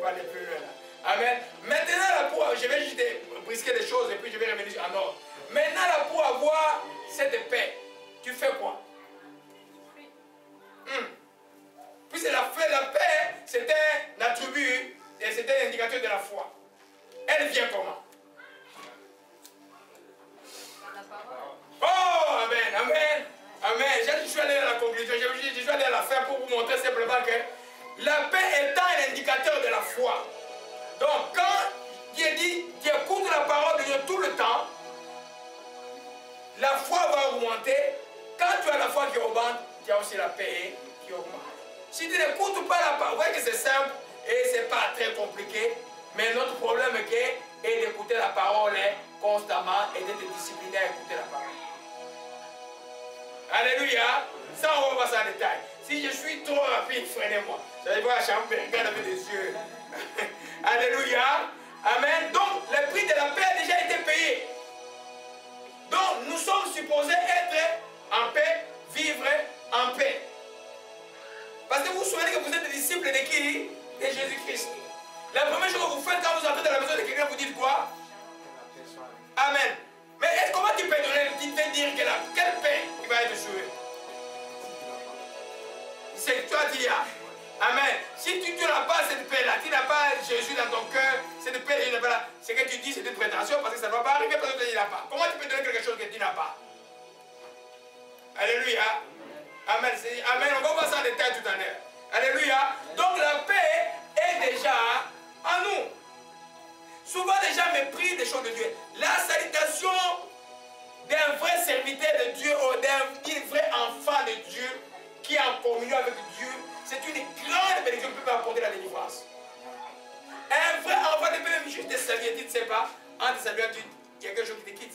pas aller plus loin là. Amen. Maintenant, là, je vais juste brisquer des choses et puis je vais revenir en ordre. Maintenant, là, pour avoir cette paix, tu fais quoi? Puisque la paix, c'est un attribut et c'est un indicateur de la foi. Elle vient comment? Oh, amen, amen, amen. Je suis allé à la conclusion, je suis allé à la fin pour vous montrer simplement que la paix est un indicateur de la foi. Donc, quand Dieu dit, tu écoutes la parole de Dieu tout le temps, la foi va augmenter. Quand tu as la foi qui augmente, tu as aussi la paix qui augmente. Si tu n'écoutes pas la parole, vous voyez que c'est simple et ce n'est pas très compliqué, mais notre problème est d'écouter la parole constamment et d'être discipliné à écouter la parole. Alléluia. Ça, on va voir ça en détail. Si je suis trop rapide, freinez-moi. Vous allez voir la chambre, regarde avec des yeux. Alléluia. Amen. Donc, le prix de la paix a déjà été payé. Donc, nous sommes supposés être en paix, vivre en paix. Parce que vous vous souvenez que vous êtes des disciples de qui? De Jésus-Christ. La première chose que vous faites quand vous entrez dans la maison de quelqu'un, vous dites quoi? Amen. Mais comment tu peux donner, tu peux dire que quelle paix qui va être sauvée? C'est toi qui as. Amen. Si tu n'as pas cette paix-là, tu n'as pas Jésus dans ton cœur, cette paix, ce que tu dis, c'est une prétention parce que ça ne va pas arriver parce que tu n'as pas. Comment tu peux donner quelque chose que tu n'as pas? Alléluia. Amen. Amen. On va voir ça en détail tout à l'heure. Alléluia. Donc la paix est déjà en nous. Souvent les gens méprisent des choses de Dieu. La salutation d'un vrai serviteur de Dieu ou d'un vrai enfant de Dieu qui est en communion avec Dieu, c'est une grande bénédiction qui peut apporter la délivrance. Un vrai enfant ne peut même juste te saluer, tu ne sais pas, en te saluant, il y a quelque chose qui te quitte.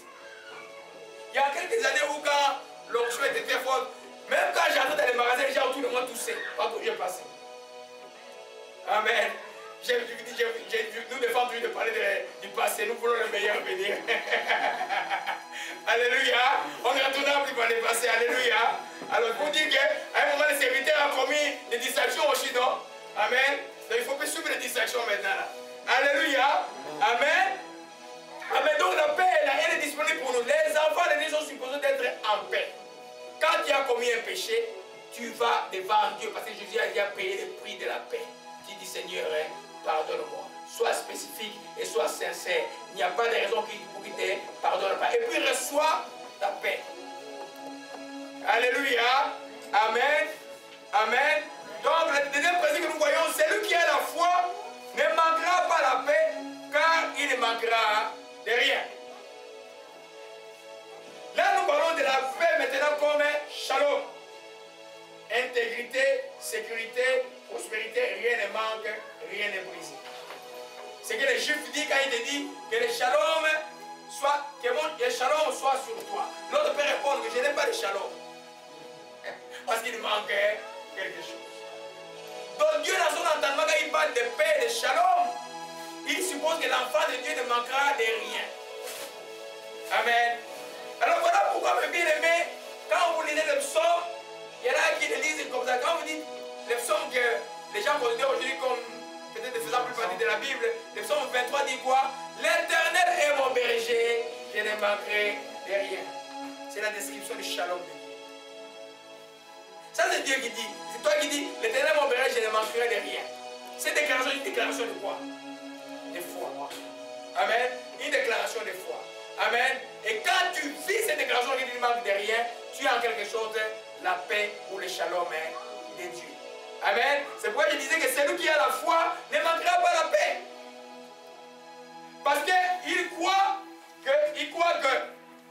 Il y a quelques années où quand l'onction était très forte, même quand j'entrais dans les magasins, les gens autour de moi toussaient, partout où j'ai passé. Amen. Nous défendons toujours de parler du passé, nous voulons le meilleur venir. Alléluia. On ne retournera plus par le passé. Alléluia. Alors, pour dire qu'à un moment, les serviteurs ont commis des distractions aussi, non? Amen. Donc, il faut plus suivre les distractions maintenant. Là. Alléluia. Amen. Amen. Donc, la paix, elle est disponible pour nous. Les enfants, les gens sont supposés d'être en paix. Quand tu as commis un péché, tu vas devant Dieu parce que Jésus a déjà payé le prix de la paix. Tu dis, Seigneur, pardonne-moi. Sois spécifique et sois sincère. Il n'y a pas de raison pour qu'il te pardonne pas. Et puis reçois ta paix. Alléluia. Amen. Amen. Donc le deuxième principe que nous voyons, celui qui a la foi ne manquera pas la paix, car il ne manquera de rien. Là, nous parlons de la paix maintenant comme shalom. Intégrité, sécurité, prospérité, rien ne manque, rien n'est brisé. C'est que les Juifs disent quand il te dit que le shalom soit, que le shalom soit sur toi. L'autre peut répondre que je n'ai pas de shalom. Parce qu'il manque quelque chose. Donc Dieu dans son entendement, quand il parle de paix et de shalom, il suppose que l'enfant de Dieu ne manquera de rien. Amen. Alors voilà pourquoi, mes bien-aimés, quand vous lisez le psaume, il y en a qui le lisent comme ça. Quand vous dites le psaume que les gens considèrent aujourd'hui comme peut-être ne faisant plus partie de la Bible, le psaume 23 dit quoi? L'Éternel est mon berger, je ne manquerai de rien. C'est la description du shalom de Dieu. Ça c'est Dieu qui dit. C'est toi qui dis, l'Éternel est mon berger, je ne manquerai de rien. Cette déclaration est une déclaration de quoi? De foi. Amen. Une déclaration de foi. Amen. Et quand tu vis cette déclaration qui ne manque de rien, tu as en quelque chose la paix ou le shalom de Dieu. Amen. C'est pourquoi je disais que celui qui a la foi ne manquera pas la paix. Parce qu'il croit que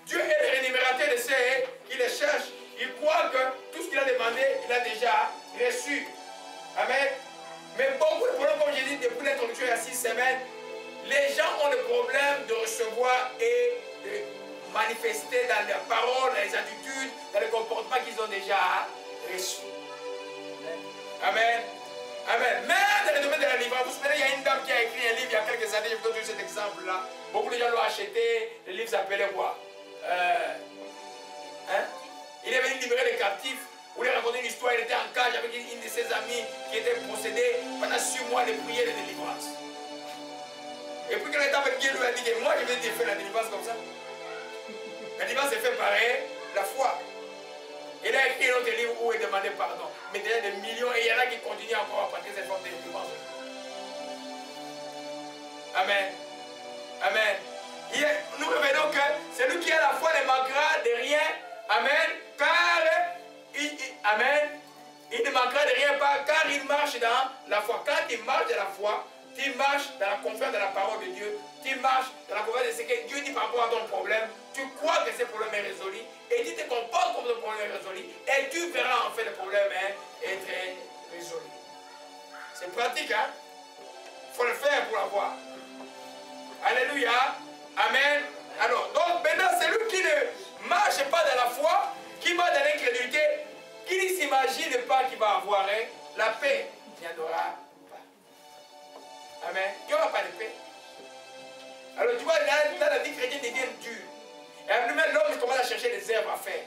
Dieu est le rémunérateur de ceux qui le cherchent. Il croit que tout ce qu'il a demandé, il a déjà reçu. Amen. Mais beaucoup de problèmes, comme j'ai dit depuis l'introduction il y a 6 semaines, les gens ont le problème de recevoir et de manifester dans leurs paroles, dans les attitudes, dans les comportements qu'ils ont déjà reçus. Amen. Amen. Même dans le domaine de la livrance, vous savez, il y a une dame qui a écrit un livre il y a quelques années, je vous donne cet exemple-là. Beaucoup de gens l'ont acheté, le livre s'appelait quoi? Il est venu libérer les captifs. voulait raconter une histoire, il était en cage avec une de ses amies qui était possédée pendant 6 mois de prière de délivrance. Et puis quand il était avec Dieu, il lui a dit que moi je vais te faire la délivrance comme ça. La délivrance est faite par la foi. Il a écrit un autre livre où il demandait pardon. Mais déjà des millions, et il y en a qui continuent encore à pratiquer cette forme de délivrance. Amen. Amen. Nous revenons que celui qui a la foi ne manquera de rien. Amen. Car amen. Il ne manquera de rien pas car il marche dans la foi. Quand il marche dans la foi, tu marches dans la confiance de la parole de Dieu. Tu marches dans la confiance de ce que Dieu dit par rapport à ton problème. Tu crois que ce problème est résolu. Et tu te comportes comme le problème est résolu. Et tu verras en fait le problème être résolu. C'est pratique, hein? Il faut le faire pour l'avoir. Alléluia. Amen. Alors, donc maintenant, celui qui ne marche pas dans la foi, qui marche dans l'incrédulité, qui ne s'imagine pas qu'il va avoir la paix, il n'y en aura pas. Amen. Il n'y aura pas de paix. Alors, tu vois, dans la vie chrétienne devient dure. Et après, même l'homme commence à chercher des œuvres à faire.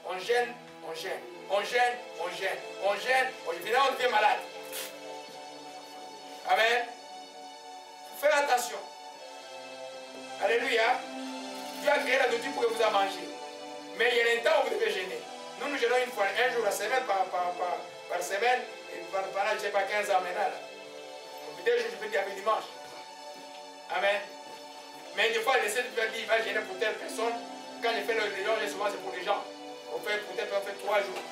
On gêne, on gêne, on gêne, on gêne, on gêne, on gêne. Finalement, on devient malade. Amen. Faites attention. Alléluia. Dieu a créé la nourriture pour que vous en mangez. Mais il y a un temps où vous devez gêner. Nous, nous gênons une fois, un jour la semaine, par semaine, et pendant, je ne sais pas, 15 ans maintenant. Peut-être que je peux dire avec dimanche. Amen. Mais des fois, l'essai de dire, il va gêner pour telle personne. Quand je fais le linge, souvent c'est pour les gens. On fait peut-être 3 jours.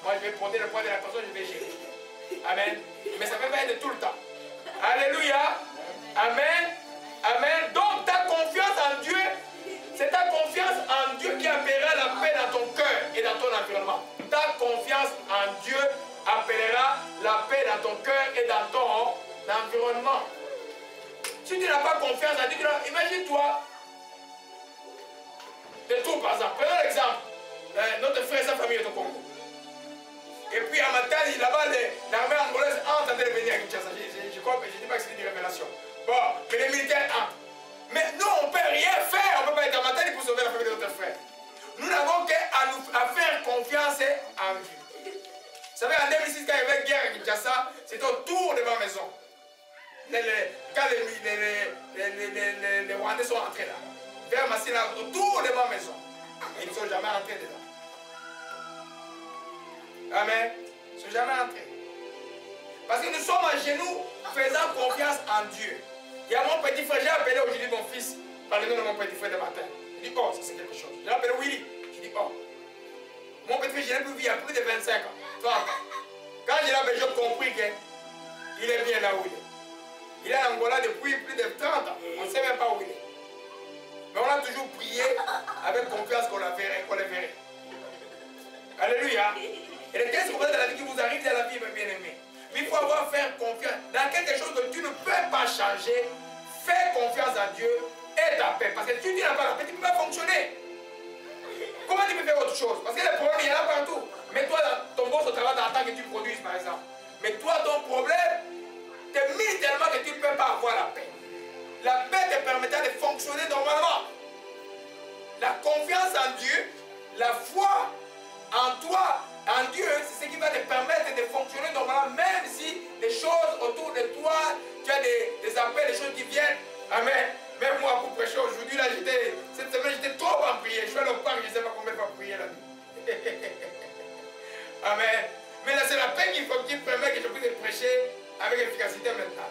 Moi, je vais porter le poids de la personne, je vais gêner. Amen. Mais ça ne peut pas être tout le temps. Alléluia. Amen. Amen. Donc, ta confiance en Dieu, c'est ta confiance en Dieu qui appellera la paix dans ton cœur et dans ton environnement. Ta confiance en Dieu appellera la paix dans ton cœur et dans ton environnement. Si tu n'as pas confiance en Dieu, imagine-toi, de tout par exemple. Prenons l'exemple, notre frère et sa famille est au Congo. Et puis à matin, là-bas, l'armée angolaise entre en train de venir à Kinshasa. Je crois que je ne dis pas que c'est une révélation. Bon, mais les militaires entrent. Mais nous, on ne peut rien faire. On ne peut pas être à matin pour sauver la famille de notre frère. Nous n'avons qu'à faire confiance en Dieu. Vous savez, en 2006, quand il y avait guerre à Kinshasa, c'était autour de ma maison. Quand les Rwandais sont entrés là, vers Massina, autour de ma maison. Et ils ne sont jamais entrés dedans. Amen. Ils ne sont jamais entrés. Parce que nous sommes à genoux, faisant confiance en Dieu. Il y a mon petit frère, j'ai appelé aujourd'hui mon fils, par le nom de mon petit frère de matin. Je dis, oh, ça c'est quelque chose. J'ai appelé Willy. Je dis, oh. Mon petit frère, je l'ai plus vu il y a plus de 25 ans. 30 ans. Quand je l'ai appelé, j'ai compris qu'il est bien là où il est. Il est en Angola depuis plus de 30 ans. On ne sait même pas où il est. Mais on a toujours prié avec confiance qu'on la verrait, qu'on le verrait. Alléluia. Et les tests dans la vie qui vous arrivent dans la vie, mes bien-aimés. Mais il faut faire confiance dans quelque chose que tu ne peux pas changer. Fais confiance à Dieu et ta paix. Parce que si tu n'as pas la paix, tu ne peux pas fonctionner. Comment tu peux faire autre chose? Parce que les problèmes, il y en a partout. Mais toi, ton boss au travail, t'attends que tu produises, par exemple. Mais toi, ton problème, te mis tellement que tu ne peux pas avoir la paix. La paix te permettra de fonctionner normalement. La confiance en Dieu, la foi en toi, en Dieu, c'est ce qui va te permettre de fonctionner normalement, même si les choses autour de toi, tu as des appels, des choses qui viennent. Amen. Même moi, pour prêcher aujourd'hui, là, cette semaine, j'étais trop en prière. Je suis allé au parc, je ne sais pas combien de fois prier la nuit. Amen. Mais là, c'est la paix qui permet que je puisse prêcher avec efficacité maintenant.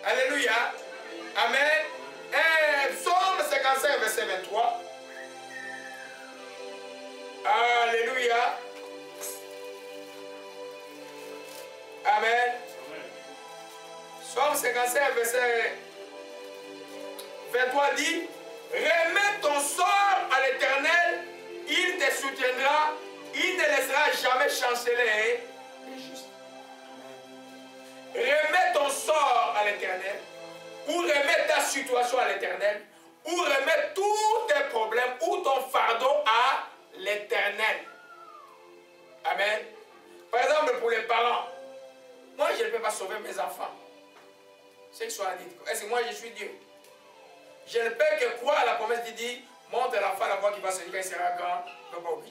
Alléluia. Amen. Et Psaume 55, verset 23. Alléluia. Amen. Psaume 55, verset 23 dit, remets ton sort à l'Éternel, il te soutiendra, il ne laissera jamais chanceler les justes. Remets ton sort à l'Éternel, ou remets ta situation à l'Éternel, ou remets tous tes problèmes, ou ton fardeau à l'Éternel. Amen. Par exemple, pour les parents, moi je ne peux pas sauver mes enfants. C'est que soit dit. Est-ce que moi je suis Dieu? Je ne peux que croire à la promesse qui dit, montre à la fin la voix qui va se dire quand il sera grand.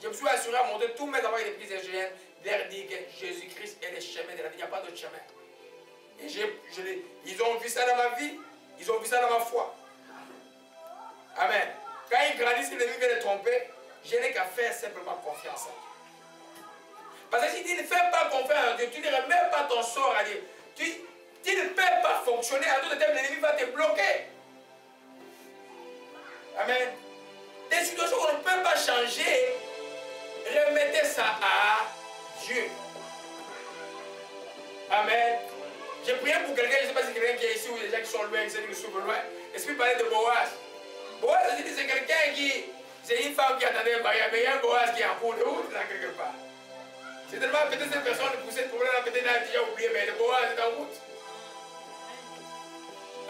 Je me suis assuré à montrer tous mes enfants avec des prises hygiènes, leur dire que Jésus-Christ est le chemin de la vie, il n'y a pas d'autre chemin. Et ils ont vu ça dans ma vie, ils ont vu ça dans ma foi. Amen. Quand ils grandissent, l'ennemi vient les tromper, je n'ai qu'à faire simplement confiance à Dieu. Parce que si tu ne fais pas confiance à Dieu, tu ne remets pas ton sort à Dieu. Tu ne peux pas fonctionner, à d'autres termes, l'ennemi va te bloquer. Amen. Des situations qu'on ne peut pas changer, remettez ça à Dieu. Amen. J'ai prié pour quelqu'un, je ne sais pas si quelqu'un qui est ici ou des gens qui sont loin, qui sont loin. L'Esprit parlait de Boaz. Boaz, c'est quelqu'un qui. C'est une femme qui attendait un mariage, mais il y a un Boaz qui est en cours de route là quelque part. C'est tellement peut-être cette personne qui poussait le problème, peut-être elle a déjà oublié, mais le Boaz est en route.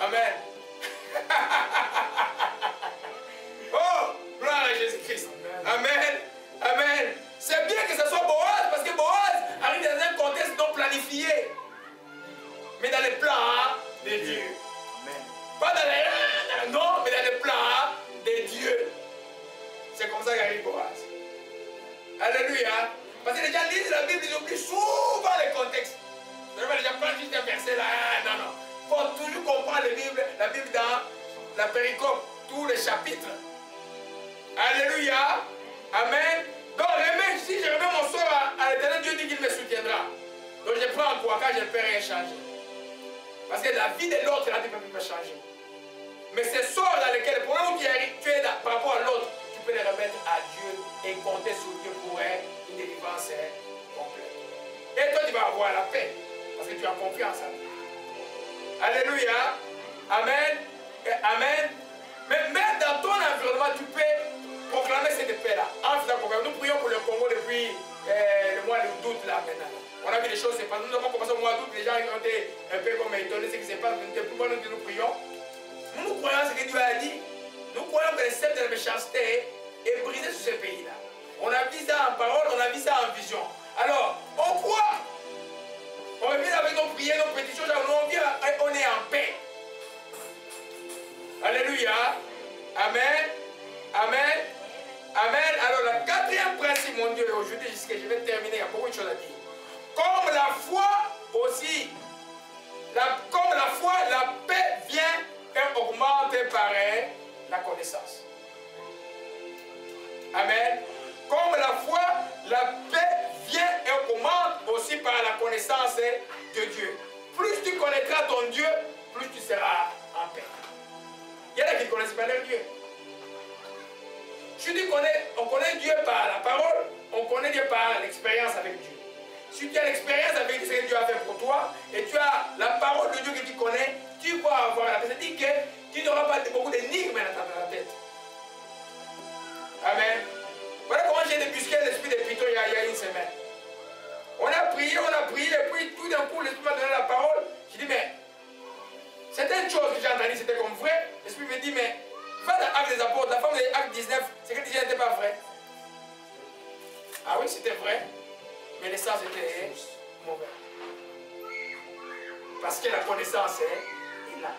Amen. Oh, gloire à Jésus-Christ. Amen. Amen. C'est bien que ce soit Boaz, parce que Boaz arrive dans un contexte non planifié, mais dans les plans de Dieu. Amen. Pas dans les... Non, mais dans les plans de Dieu. C'est comme ça qu'arrive Boaz. Alléluia. Parce que les gens lisent la Bible, ils oublient souvent les contextes. Les gens prennent juste un verset là. Non, non. Il faut toujours comprendre la Bible dans la péricope, tous les chapitres. Alléluia. Amen. Donc, si je remets mon sort à l'Éternel, Dieu dit qu'il me soutiendra. Donc, je prends quoi quand je ne peux rien changer. Parce que la vie de l'autre, là, tu ne peux pas changer. Mais ces sorts dans lesquels, pour l'homme qui arrive, tu es par rapport à l'autre, tu peux les remettre à Dieu et compter sur Dieu pour une délivrance complète. Et toi, tu vas avoir la paix. Parce que tu as confiance en Dieu. Alléluia. Amen. Et amen. Mais même dans ton environnement, tu peux proclamer cette paix-là. En faisant confiance. Nous prions pour le Congo depuis le mois d'août là maintenant. On a vu des choses se passer. Nous avons commencé au mois d'août, les gens ont été un peu comme étonnés de ce qui se passe. Depuis moi, nous prions. Nous croyons ce que Dieu a dit. Nous croyons que le sceptre de la méchanceté est brisé sur ce pays-là. On a vu ça en parole, on a vu ça en vision. Alors, on croit. On revient avec nos prières, nos pétitions, on vient et on est en paix. Alléluia. Amen. Amen. Amen. Alors, le quatrième principe, mon Dieu, aujourd'hui, jusqu'à je vais terminer, il y a beaucoup de choses à dire. Comme la foi aussi, comme la foi, la paix vient et augmente par la connaissance. Amen. Comme la foi, la paix vient et augmente aussi par la connaissance de Dieu. Plus tu connaîtras ton Dieu, plus tu seras en paix. Il y en a qui ne connaissent pas leur Dieu. Si on connaît Dieu par la parole, on connaît Dieu par l'expérience avec Dieu. Si tu as l'expérience avec ce que Dieu a fait pour toi, et tu as la parole de Dieu que tu connais, tu vas avoir la paix. C'est-à-dire que tu n'auras pas beaucoup d'énigmes dans ta tête. Amen. Voilà comment j'ai débusqué l'esprit de Python il y a une semaine. On a prié, et puis tout d'un coup, l'esprit m'a donné la parole. J'ai dit, mais certaines choses que j'ai entendues, c'était comme vrai. L'esprit me dit, mais va dans Actes des Apôtres, la femme de Actes 19, ce qu'elle disait n'était pas vrai. Ah oui, c'était vrai, mais l'essence était mauvais. Parce que la connaissance est là.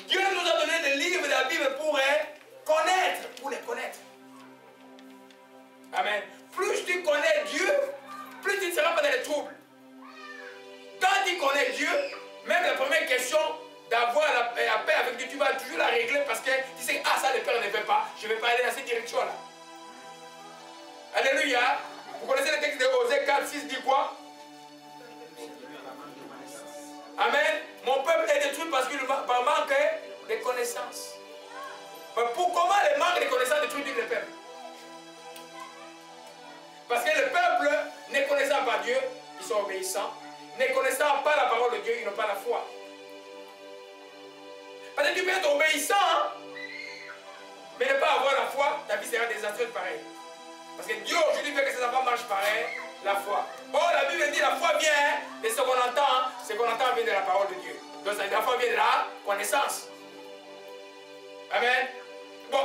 Dieu nous a donné des livres de la Bible pour connaître, pour les connaître. Amen. Plus tu connais Dieu, plus tu ne seras pas dans les troubles. Quand tu connais Dieu, même la première question d'avoir la paix avec Dieu, tu vas toujours la régler parce que tu sais, ah ça le Père ne fait pas, je ne vais pas aller dans cette direction-là. Alléluia. Vous connaissez le texte de Osée 4, 6 dit quoi? Amen. Mon peuple est détruit parce qu'il manque de connaissances. Mais pour comment le manque de connaissances détruit le peuple? Parce que le peuple, ne connaissant pas Dieu, ils sont obéissants. Ne connaissant pas la parole de Dieu, ils n'ont pas la foi. Parce que tu peux être obéissant, hein, mais ne pas avoir la foi, ta vie sera désastreuse pareil. Parce que Dieu aujourd'hui veut que ses enfants marchent pareil, la foi. Or, la Bible dit la foi vient de ce qu'on entend vient de la parole de Dieu. Donc la foi vient de la connaissance. Amen. Bon,